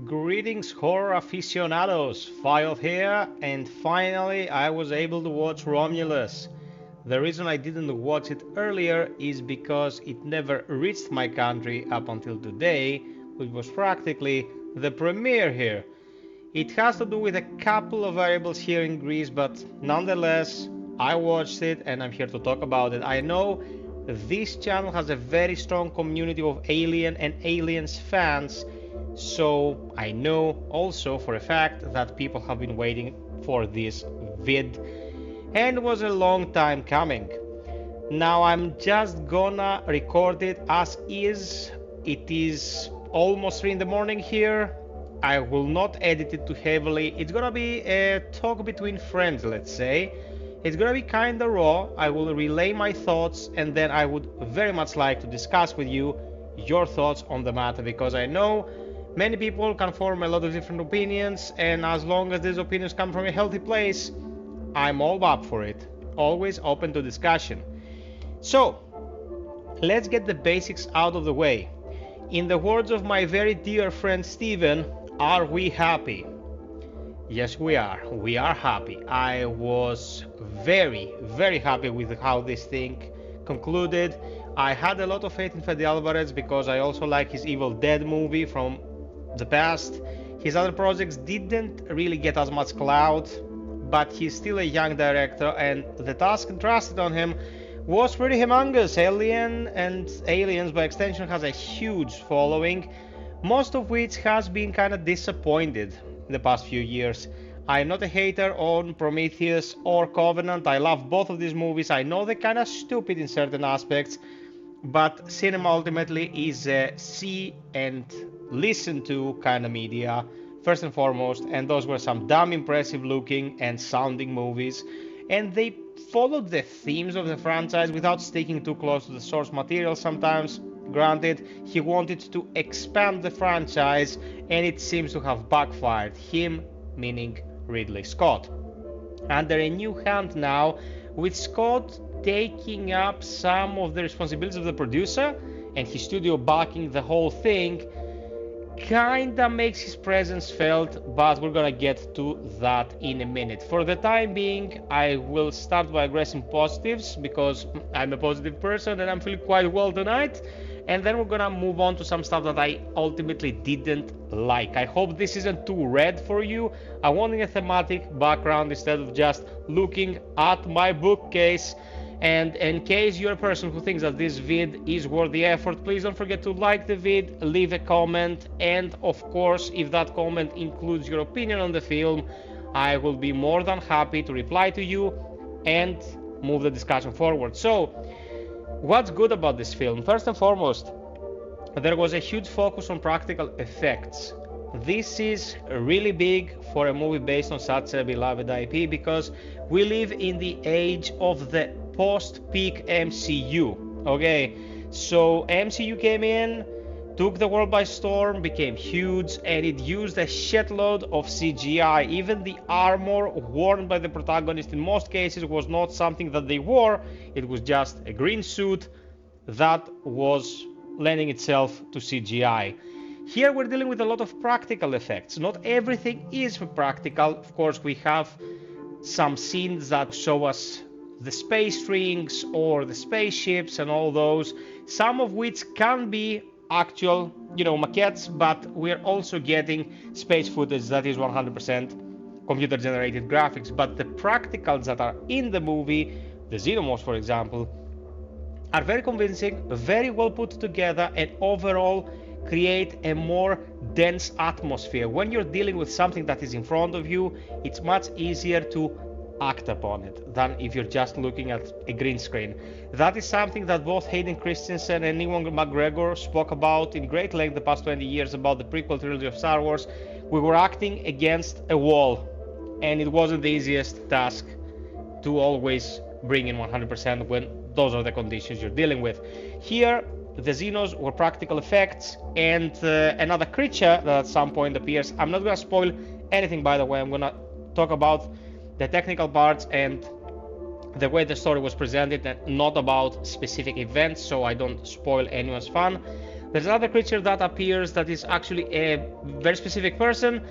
Greetings, horror aficionados! FiOth here, and finally I was able to watch Romulus. The reason I didn't watch it earlier is because it never reached my country up until today, which was practically the premiere here. It has to do with a couple of variables here in Greece, but nonetheless, I watched it and I'm here to talk about it. I know this channel has a very strong community of Alien and Aliens fans, so I know also for a fact that people have been waiting for this vid and it was a long time coming. Now I'm just gonna record it as is. It is almost 3 in the morning here. I will not edit it too heavily. It's gonna be a talk between friends, let's say. It's gonna be kinda raw. I will relay my thoughts and then I would very much like to discuss with you your thoughts on the matter, because I know many people can form a lot of different opinions, and as long as these opinions come from a healthy place, I'm all up for it. Always open to discussion. So, let's get the basics out of the way. In the words of my very dear friend Steven, are we happy? Yes, we are. We are happy. I was very, very happy with how this thing concluded. I had a lot of faith in Fede Alvarez because I also like his Evil Dead movie from the past. His other projects didn't really get as much clout, but he's still a young director, and the task entrusted on him was pretty humongous. Alien and Aliens by extension has a huge following, most of which has been kind of disappointed in the past few years. I'm not a hater on Prometheus or Covenant. I love both of these movies. I know they're kind of stupid in certain aspects, but cinema ultimately is a see and listen to kind of media first and foremost, and those were some damn impressive looking and sounding movies, and they followed the themes of the franchise without sticking too close to the source material sometimes. Granted, he wanted to expand the franchise and it seems to have backfired. Him meaning Ridley Scott. Under a new hand now, with Scott taking up some of the responsibilities of the producer and his studio backing the whole thing, kinda makes his presence felt, but we're gonna get to that in a minute. For the time being, I will start by addressing positives because I'm a positive person and I'm feeling quite well tonight, and then we're gonna move on to some stuff that I ultimately didn't like. I hope this isn't too red for you. I wanted a thematic background instead of just looking at my bookcase. And in case you're a person who thinks that this vid is worth the effort, please don't forget to like the vid, leave a comment, and of course, if that comment includes your opinion on the film, I will be more than happy to reply to you and move the discussion forward. So, what's good about this film? First and foremost, there was a huge focus on practical effects. This is really big for a movie based on such a beloved IP because we live in the age of the post-peak MCU. Okay, so MCU came in, took the world by storm, became huge, and it used a shitload of CGI. Even the armor worn by the protagonist in most cases was not something that they wore, it was just a green suit that was lending itself to CGI. Here we're dealing with a lot of practical effects. Not everything is practical. Of course, we have some scenes that show us the space rings or the spaceships and all those, some of which can be actual, maquettes, but we're also getting space footage that is 100% computer generated graphics. But the practicals that are in the movie, the Xenomorphs for example, are very convincing, very well put together, and overall create a more dense atmosphere. When you're dealing with something that is in front of you, it's much easier to act upon it than if you're just looking at a green screen. That is something that both Hayden Christensen and Ewan McGregor spoke about in great length the past 20 years about the prequel trilogy of Star Wars. We were acting against a wall, and it wasn't the easiest task to always bring in 100% when those are the conditions you're dealing with. Here, the Xenos were practical effects, and another creature that at some point appears. I'm not gonna spoil anything, by the way. I'm gonna talk about the technical parts and the way the story was presented and not about specific events, so I don't spoil anyone's fun. There's another creature that appears that is actually a very specific person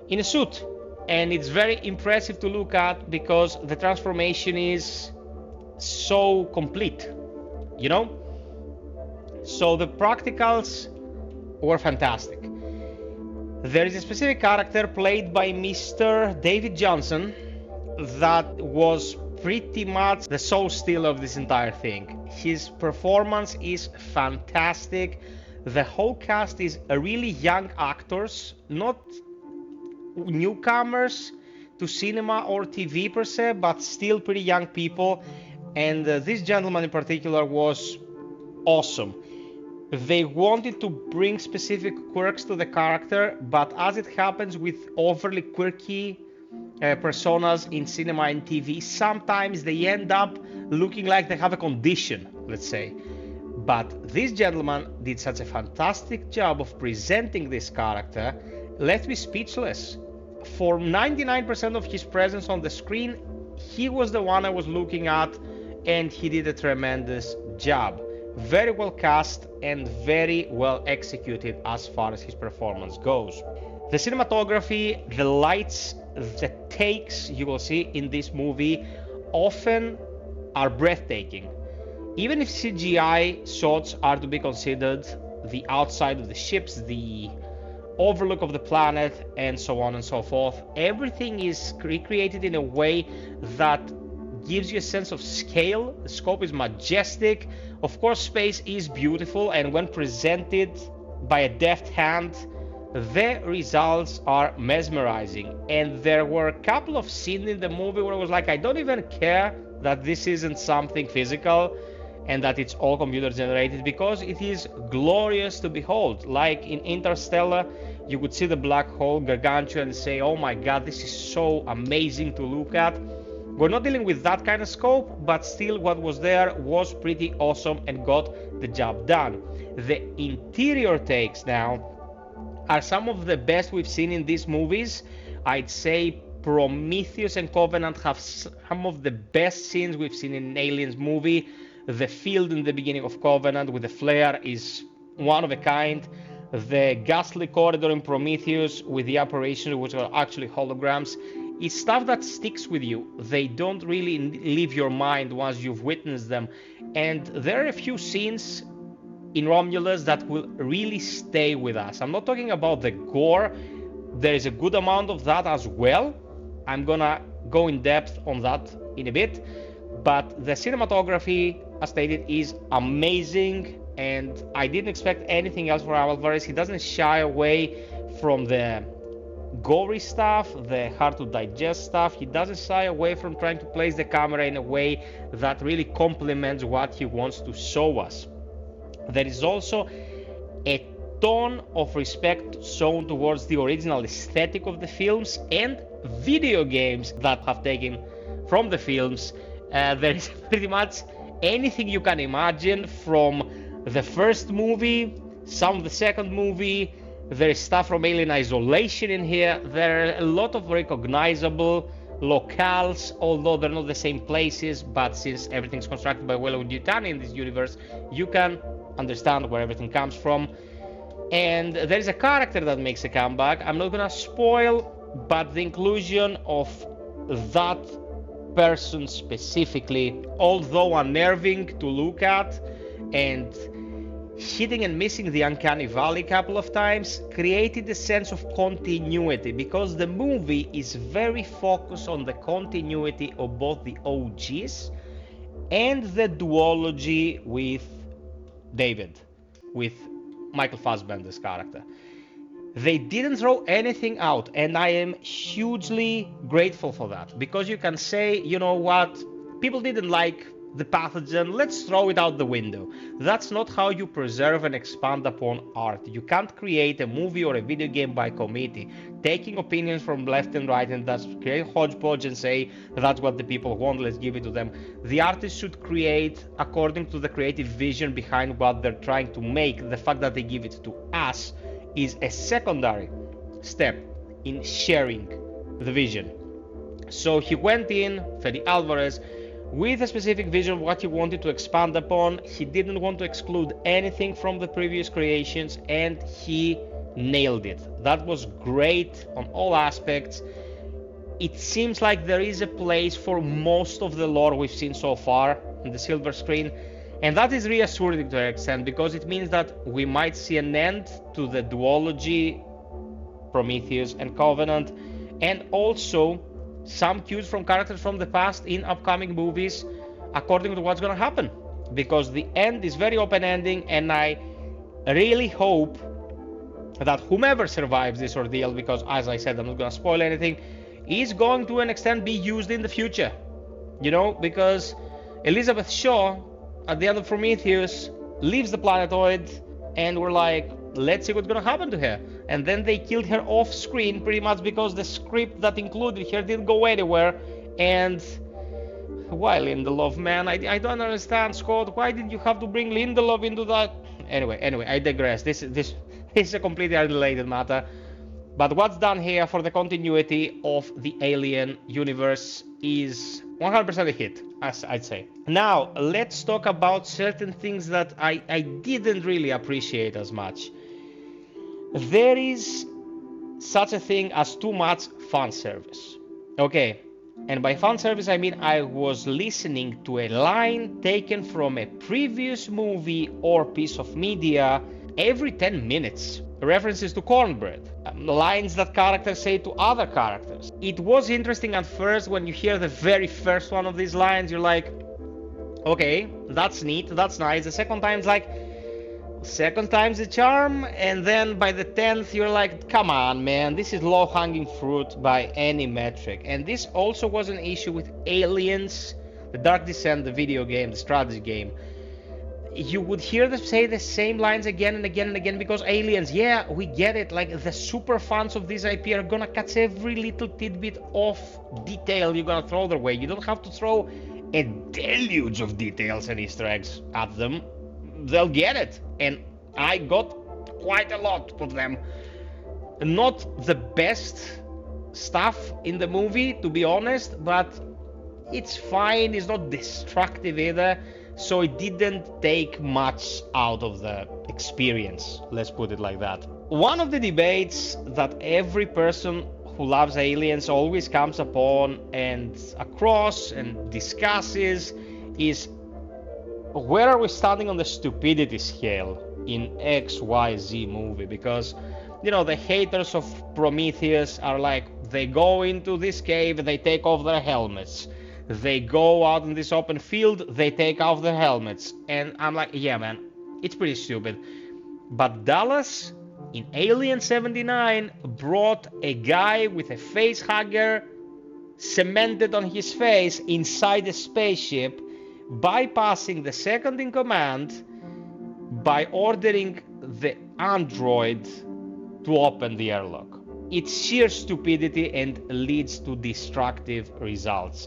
in a suit, and it's very impressive to look at because the transformation is so complete, you know? So the practicals were fantastic. There is a specific character played by Mr. David Johnson that was pretty much the soul stealer of this entire thing. His performance is fantastic. The whole cast is really young actors, not newcomers to cinema or TV per se, but still pretty young people. And this gentleman in particular was awesome. They wanted to bring specific quirks to the character, but as it happens with overly quirky personas in cinema and TV, sometimes they end up looking like they have a condition, let's say. But this gentleman did such a fantastic job of presenting this character, left me speechless. For 99% of his presence on the screen, he was the one I was looking at, and he did a tremendous job. Very well cast and very well executed as far as his performance goes. The cinematography, the lights, the takes you will see in this movie often are breathtaking. Even if CGI shots are to be considered, the outside of the ships, the overlook of the planet, and so on and so forth, everything is recreated in a way that gives you a sense of scale. The scope is majestic. Of course, space is beautiful, and when presented by a deft hand, the results are mesmerizing. And there were a couple of scenes in the movie where I was like, I don't even care that this isn't something physical and that it's all computer generated, because it is glorious to behold. Like in Interstellar, you could see the black hole gargantuan and say, oh my god, this is so amazing to look at. We're not dealing with that kind of scope, but still what was there was pretty awesome and got the job done. The interior takes now are some of the best we've seen in these movies. I'd say Prometheus and Covenant have some of the best scenes we've seen in an Aliens movie. The field in the beginning of Covenant with the flare is one of a kind. The ghastly corridor in Prometheus with the apparitions, which are actually holograms, is stuff that sticks with you. They don't really leave your mind once you've witnessed them. And there are a few scenes in Romulus that will really stay with us. I'm not talking about the gore. There is a good amount of that as well. I'm gonna go in depth on that in a bit. But the cinematography, as stated, is amazing. And I didn't expect anything else from Alvarez. He doesn't shy away from the gory stuff, the hard to digest stuff. He doesn't shy away from trying to place the camera in a way that really complements what he wants to show us. There is also a ton of respect shown towards the original aesthetic of the films and video games that have taken from the films. There is pretty much anything you can imagine from the first movie, some of the second movie. There is stuff from Alien Isolation in here. There are a lot of recognizable locales, although they're not the same places, but since everything's constructed by Weyland-Yutani in this universe, you can understand where everything comes from. And there is a character that makes a comeback. I'm not gonna spoil, but the inclusion of that person specifically, although unnerving to look at and hitting and missing the uncanny valley a couple of times, created a sense of continuity, because the movie is very focused on the continuity of both the OGs and the duology with David, with Michael Fassbender's character. They didn't throw anything out, and I am hugely grateful for that, because you can say, you know what, people didn't like the pathogen, let's throw it out the window. That's not how you preserve and expand upon art. You can't create a movie or a video game by committee, taking opinions from left and right and that's create hodgepodge and say that's what the people want, let's give it to them. The artist should create according to the creative vision behind what they're trying to make. The fact that they give it to us is a secondary step in sharing the vision. So he went in, Fede Alvarez, with a specific vision of what he wanted to expand upon. He didn't want to exclude anything from the previous creations, and he nailed it. That was great on all aspects. It seems like there is a place for most of the lore we've seen so far in the silver screen, and that is reassuring to an extent, because it means that we might see an end to the duology, Prometheus and Covenant, and also some cues from characters from the past in upcoming movies according to what's going to happen, because the end is very open-ending, and I really hope that whomever survives this ordeal, because as I said, I'm not going to spoil anything, is going to an extent be used in the future, because Elizabeth Shaw at the end of Prometheus leaves the planetoid, and we're like, let's see what's going to happen to her. And then they killed her off screen pretty much because the script that included her didn't go anywhere. And why Lindelof, man? I don't understand, Scott. Why did you have to bring Lindelof into that? Anyway, I digress. This is a completely unrelated matter. But what's done here for the continuity of the Alien universe is 100% a hit, as I'd say. Now, let's talk about certain things that I didn't really appreciate as much. There is such a thing as too much fan service. Okay, and by fan service I mean I was listening to a line taken from a previous movie or piece of media every 10 minutes. References to cornbread, lines that characters say to other characters. It was interesting at first when you hear the very first one of these lines, you're like, okay, that's neat, that's nice. The second time it's like, second time's a charm, and then by the 10th you're like, come on man, this is low-hanging fruit by any metric. And this also was an issue with Aliens, the Dark Descent, the video game, the strategy game. You would hear them say the same lines again and again and again, because Aliens, yeah, we get it, like the super fans of this IP are gonna catch every little tidbit of detail you're gonna throw their way. You don't have to throw a deluge of details and Easter eggs at them. They'll get it, and I got quite a lot of them. Not the best stuff in the movie, to be honest, but it's fine, it's not destructive either, so it didn't take much out of the experience, let's put it like that. One of the debates that every person who loves Aliens always comes upon and across and discusses is, where are we standing on the stupidity scale in XYZ movie? Because, the haters of Prometheus are like, they go into this cave, they take off their helmets. They go out in this open field, they take off their helmets. And I'm like, yeah man, it's pretty stupid. But Dallas, in Alien 79, brought a guy with a face hugger cemented on his face inside a spaceship, bypassing the second in command by ordering the android to open the airlock. It's sheer stupidity and leads to destructive results.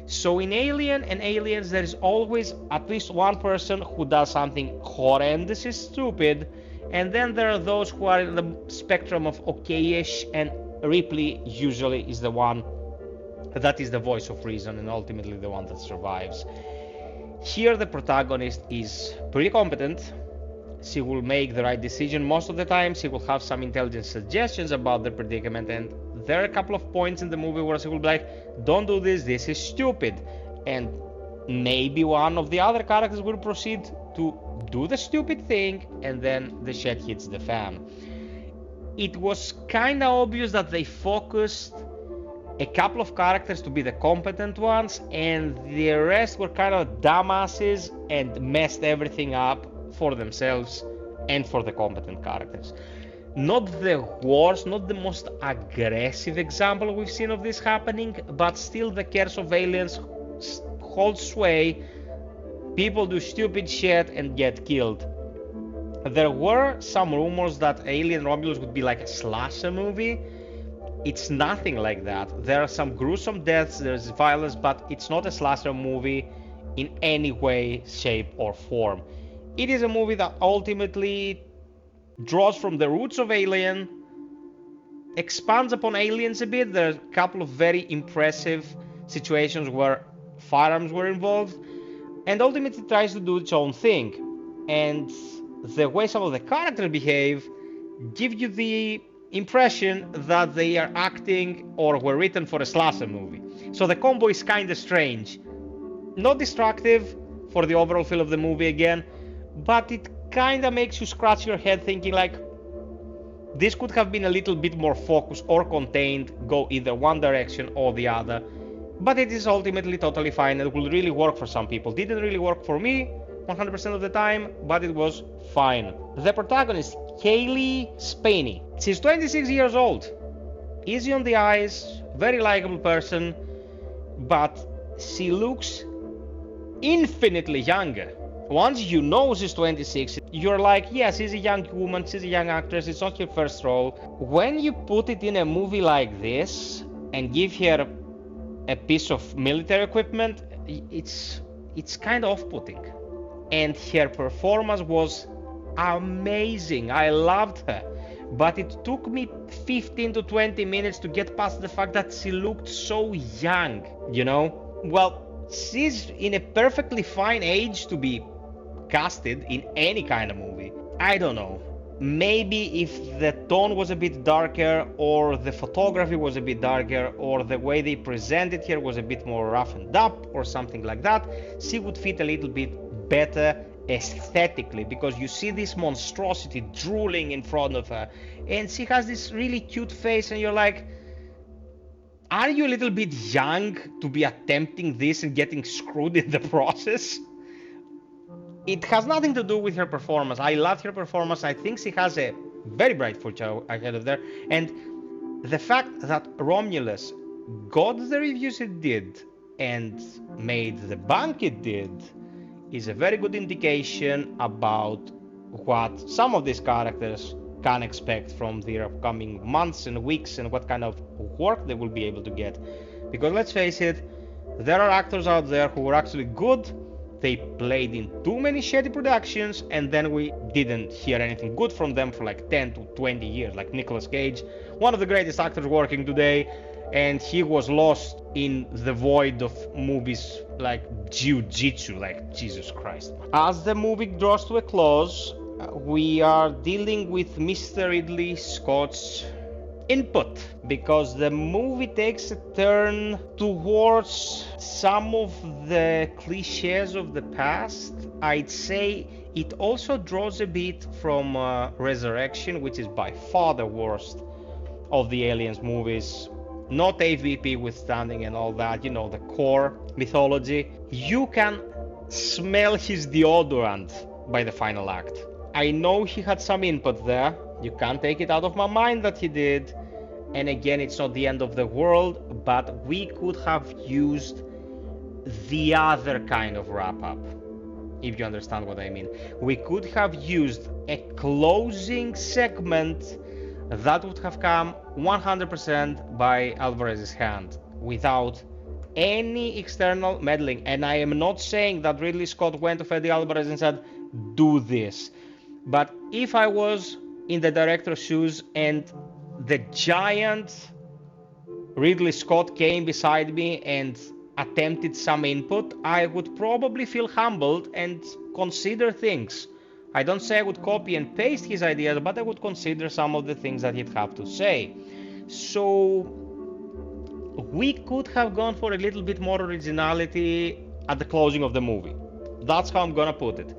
So in Alien and Aliens, there is always at least one person who does something horrendously stupid, and then there are those who are in the spectrum of okayish, and Ripley usually is the one that is the voice of reason and ultimately the one that survives. Here the protagonist is pretty competent. She will make the right decision most of the time. She will have some intelligent suggestions about the predicament, and there are a couple of points in the movie where she will be like, don't do this, this is stupid. And maybe one of the other characters will proceed to do the stupid thing, and then the shit hits the fan. It was kinda obvious that they focused a couple of characters to be the competent ones, and the rest were kind of dumbasses and messed everything up for themselves and for the competent characters. Not the worst, not the most aggressive example we've seen of this happening, but still the curse of Aliens holds sway. People do stupid shit and get killed. There were some rumors that Alien Romulus would be like a slasher movie. It's nothing like that. There are some gruesome deaths, there's violence, but it's not a slasher movie in any way, shape, or form. It is a movie that ultimately draws from the roots of Alien, expands upon Aliens a bit. There are a couple of very impressive situations where firearms were involved, and ultimately tries to do its own thing. And the way some of the characters behave give you the impression that they are acting or were written for a slasher movie. So the combo is kind of strange. Not destructive for the overall feel of the movie again, but it kind of makes you scratch your head thinking like, this could have been a little bit more focused or contained, go either one direction or the other. But it is ultimately totally fine. It will really work for some people. Didn't really work for me 100% of the time, but it was fine. The protagonist, Kaylee Spaney. She's 26 years old. Easy on the eyes, very likable person, but she looks infinitely younger. Once you know she's 26, you're like, yeah, she's a young woman, she's a young actress, it's not her first role. When you put it in a movie like this and give her a piece of military equipment, it's kind of off-putting. And her performance was amazing. I loved her. But it took me 15 to 20 minutes to get past the fact that she looked so young, you know? Well, she's in a perfectly fine age to be casted in any kind of movie. I don't know. Maybe if the tone was a bit darker, or the photography was a bit darker, or the way they presented her was a bit more roughened up, or something like that, she would fit a little bit better aesthetically, because you see this monstrosity drooling in front of her, and she has this really cute face, and you're like, are you a little bit young to be attempting this and getting screwed in the process? It has nothing to do with her performance. I love her performance. I think she has a very bright future ahead of her. And the fact that Romulus got the reviews it did and made the bank it did is a very good indication about what some of these characters can expect from their upcoming months and weeks, and what kind of work they will be able to get. Because let's face it, there are actors out there who are actually good. They played in too many shitty productions, and then we didn't hear anything good from them for like 10 to 20 years, like Nicolas Cage, one of the greatest actors working today, and he was lost in the void of movies like Jiu-Jitsu, like Jesus Christ. As the movie draws to a close, we are dealing with Mr. Ridley Scott's input, because the movie takes a turn towards some of the cliches of the past. I'd say it also draws a bit from Resurrection, which is by far the worst of the Aliens movies. Not AVP withstanding and all that, you know, the core mythology. You can smell his deodorant by the final act. I know he had some input there. You can't take it out of my mind that he did. And again, it's not the end of the world, but we could have used the other kind of wrap-up, if you understand what I mean. We could have used a closing segment that would have come 100% by Alvarez's hand, without any external meddling. And I am not saying that Ridley Scott went to Fede Alvarez and said, do this. But if I was in the director's shoes and the giant Ridley Scott came beside me and attempted some input, I would probably feel humbled and consider things. I don't say I would copy and paste his ideas, but I would consider some of the things that he'd have to say. So we could have gone for a little bit more originality at the closing of the movie. That's how I'm gonna put it.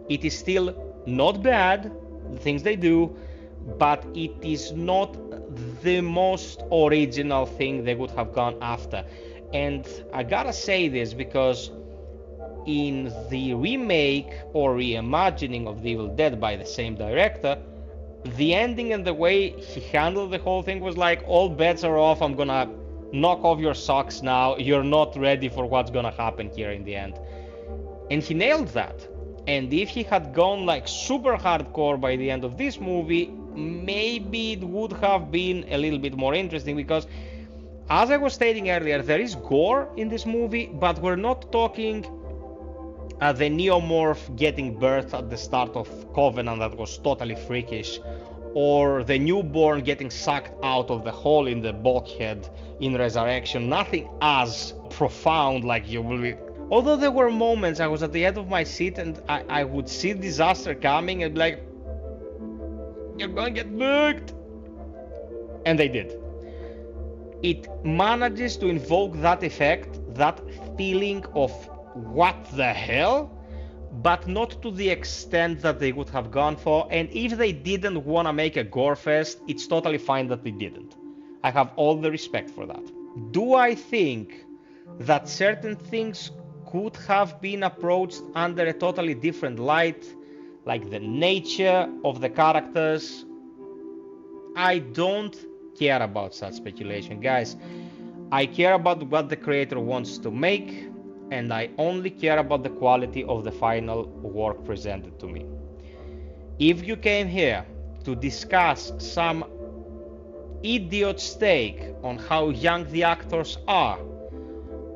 It is still not bad, the things they do, but it is not the most original thing they would have gone after. And I gotta say this because in the remake or reimagining of The Evil Dead by the same director, the ending and the way he handled the whole thing was like, all bets are off, I'm gonna knock off your socks now, you're not ready for what's gonna happen here in the end. And he nailed that. And if he had gone like super hardcore by the end of this movie, maybe it would have been a little bit more interesting, because as I was stating earlier, there is gore in this movie, but we're not talking the neomorph getting birthed at the start of Covenant that was totally freakish, or the newborn getting sucked out of the hole in the bulkhead in Resurrection. Nothing as profound like you will be. Although there were moments I was at the edge of my seat and I would see disaster coming and be like, you're gonna get booked. And they did. It manages to invoke that effect, that feeling of what the hell, but not to the extent that they would have gone for. And if they didn't want to make a gore fest, it's totally fine that they didn't. I have all the respect for that. Do I think that certain things could have been approached under a totally different light, like the nature of the characters? I don't care about such speculation, guys. I care about what the creator wants to make, and I only care about the quality of the final work presented to me. If you came here to discuss some idiot's take on how young the actors are,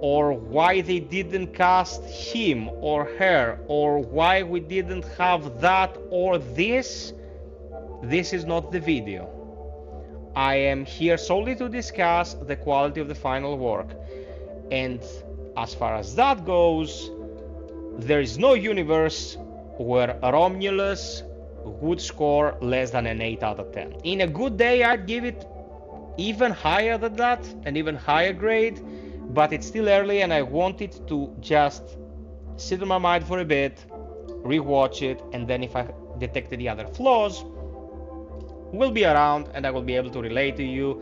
or why they didn't cast him or her, or why we didn't have that or this is not the video. I am here solely to discuss the quality of the final work. And as far as that goes, there is no universe where Romulus would score less than an 8 out of 10. In a good day, I'd give it even higher than that, an even higher grade, but it's still early and I want it to just sit in my mind for a bit, rewatch it, and then if I detect any other flaws, we'll be around and I will be able to relate to you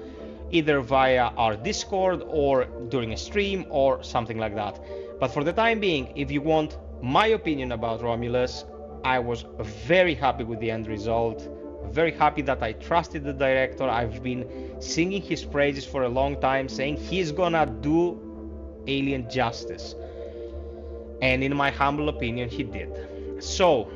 either via our Discord or during a stream or something like that. But for the time being, if you want my opinion about Romulus, I was very happy with the end result, very happy that I trusted the director. I've been singing his praises for a long time, saying he's gonna do Alien justice, and in my humble opinion he did. So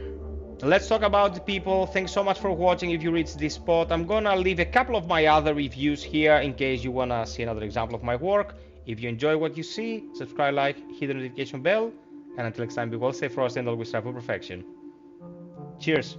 let's talk about the people. Thanks so much for watching. If you reached this spot, I'm gonna leave a couple of my other reviews here in case you wanna see another example of my work. If you enjoy what you see, subscribe, like, hit the notification bell, and until next time, be well, stay frosty, and always strive for perfection. Cheers.